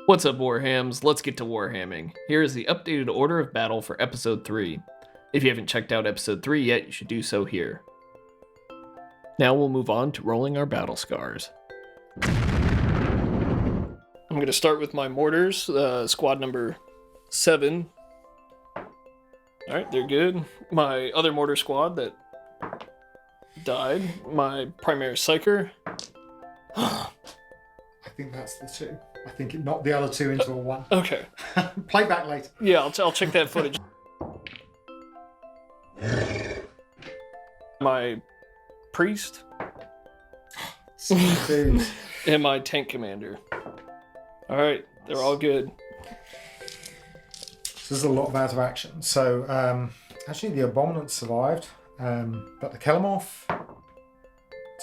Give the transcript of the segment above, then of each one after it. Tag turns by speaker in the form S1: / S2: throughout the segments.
S1: What's up, Warhams? Let's get to Warhamming. Here is the updated order of battle for Episode 3. If you haven't checked out Episode 3 yet, you should do so here. Now we'll move on to rolling our battle scars. I'm going to start with my mortars, squad number 7. Alright, they're good. My other mortar squad that died, my primary psyker.
S2: I think that's the 2. I think it knocked the other 2 into a 1.
S1: Okay.
S2: Play back later.
S1: Yeah, I'll check that footage. My priest. And my tank commander. Alright, they're all good.
S2: So there's a lot of out of action. So, actually the Abominant survived, but the Kellamorph,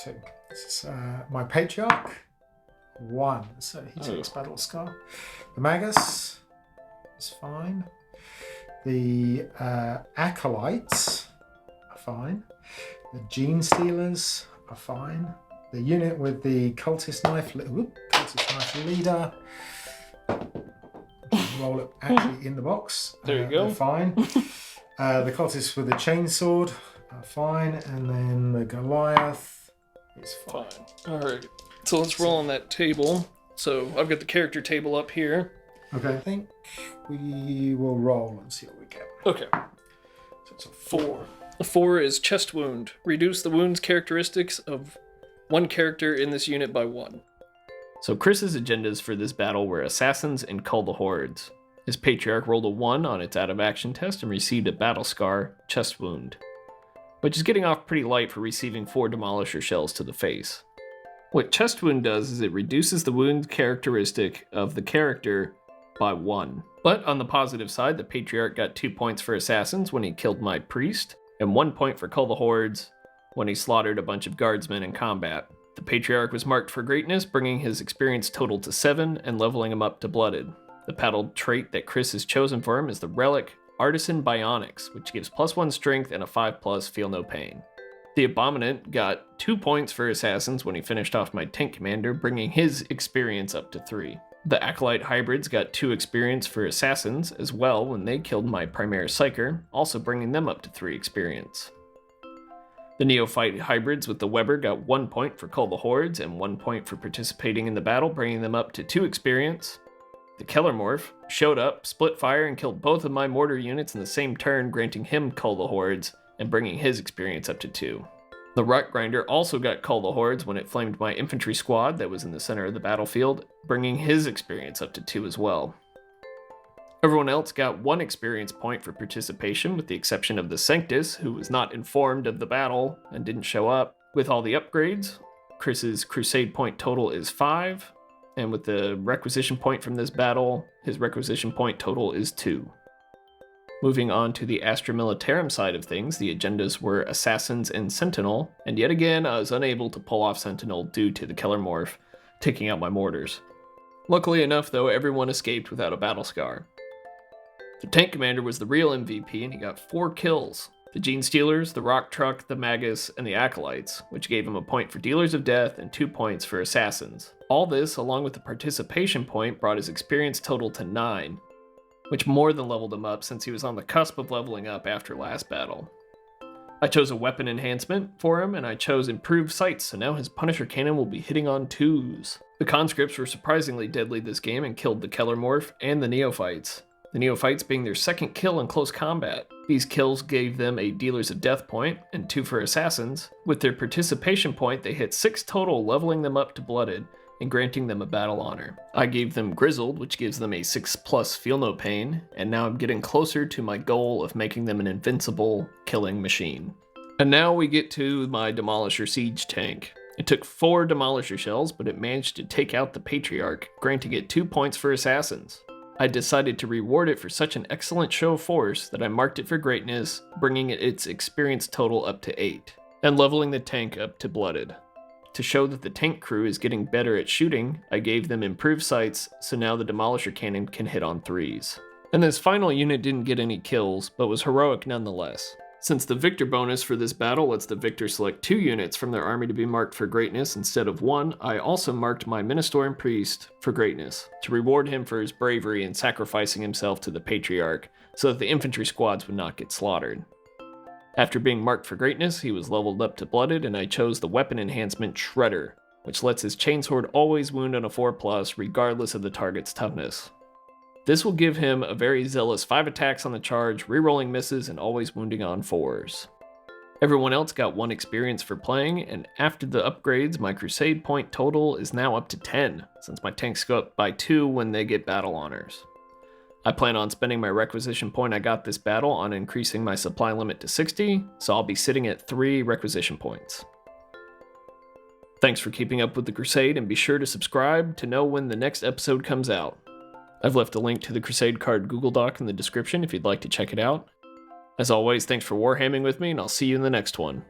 S2: 2. This is my Patriarch, 1. So he takes battle scar. The Magus is fine. The Acolytes are fine. The Genestealers are fine. The unit with the Cultist Knife leader. Roll it actually in the box.
S1: There you go.
S2: They're fine. The Cultists with the Chainsword are fine. And then the Goliath is fine.
S1: Alright, so let's roll on that table. So I've got the character table up here.
S2: Okay, I think we will roll and see what we get.
S1: Okay.
S2: So it's a
S1: 4. A 4 is chest wound. Reduce the wound's characteristics of one character in this unit by 1. So Chris's agendas for this battle were Assassins and Cull the Hordes. His Patriarch rolled a 1 on its out-of-action test and received a battle scar, chest wound, which is getting off pretty light for receiving 4 Demolisher shells to the face. What chest wound does is it reduces the wound characteristic of the character by 1. But on the positive side, the Patriarch got 2 points for Assassins when he killed my priest, and 1 point for Cull the Hordes when he slaughtered a bunch of guardsmen in combat. The Patriarch was marked for greatness, bringing his experience total to 7 and leveling him up to Blooded. The paddled trait that Chris has chosen for him is the relic Artisan Bionics, which gives +1 strength and a 5+ feel no pain. The Abominant got 2 points for Assassins when he finished off my tank commander, bringing his experience up to 3. The Acolyte Hybrids got 2 experience for Assassins as well when they killed my primary psyker, also bringing them up to 3 experience. The Neophyte Hybrids with the Weber got 1 point for Cull the Hordes and 1 point for participating in the battle, bringing them up to 2 experience. The Kellamorph showed up, split fire, and killed both of my mortar units in the same turn, granting him Cull the Hordes and bringing his experience up to 2. The Rot Grinder also got Cull the Hordes when it flamed my infantry squad that was in the center of the battlefield, bringing his experience up to 2 as well. Everyone else got 1 experience point for participation, with the exception of the Sanctus, who was not informed of the battle and didn't show up. With all the upgrades, Chris's Crusade point total is 5, and with the requisition point from this battle, his requisition point total is 2. Moving on to the Astra Militarum side of things, the agendas were Assassins and Sentinel, and yet again I was unable to pull off Sentinel due to the Kellamorph taking out my mortars. Luckily enough though, everyone escaped without a battle scar. The tank commander was the real MVP and he got 4 kills. The Genestealers, the Rock Truck, the Magus, and the Acolytes, which gave him a point for Dealers of Death and 2 points for Assassins. All this, along with the participation point, brought his experience total to 9, which more than leveled him up since he was on the cusp of leveling up after last battle. I chose a weapon enhancement for him, and I chose improved sights, so now his Punisher Cannon will be hitting on 2s. The conscripts were surprisingly deadly this game and killed the Kellamorph and the Neophytes. The Neophytes being their second kill in close combat. These kills gave them a Dealers of Death point, and 2 for Assassins. With their participation point, they hit 6 total, leveling them up to Blooded, and granting them a battle honor. I gave them Grizzled, which gives them a 6+ feel no pain, and now I'm getting closer to my goal of making them an invincible killing machine. And now we get to my Demolisher Siege tank. It took 4 Demolisher shells, but it managed to take out the Patriarch, granting it 2 points for Assassins. I decided to reward it for such an excellent show of force that I marked it for greatness, bringing its experience total up to 8, and leveling the tank up to Blooded. To show that the tank crew is getting better at shooting, I gave them improved sights, so now the Demolisher Cannon can hit on 3s. And this final unit didn't get any kills, but was heroic nonetheless. Since the victor bonus for this battle lets the victor select 2 units from their army to be marked for greatness instead of 1, I also marked my Ministorian Priest for greatness, to reward him for his bravery in sacrificing himself to the Patriarch, so that the infantry squads would not get slaughtered. After being marked for greatness, he was leveled up to Blooded, and I chose the weapon enhancement Shredder, which lets his chainsword always wound on a 4+, regardless of the target's toughness. This will give him a very zealous 5 attacks on the charge, rerolling misses, and always wounding on 4s. Everyone else got 1 experience for playing, and after the upgrades, my Crusade point total is now up to 10, since my tanks go up by 2 when they get battle honors. I plan on spending my requisition point I got this battle on increasing my supply limit to 60, so I'll be sitting at 3 requisition points. Thanks for keeping up with the Crusade, and be sure to subscribe to know when the next episode comes out. I've left a link to the Crusade card Google Doc in the description if you'd like to check it out. As always, thanks for warhamming with me, and I'll see you in the next one.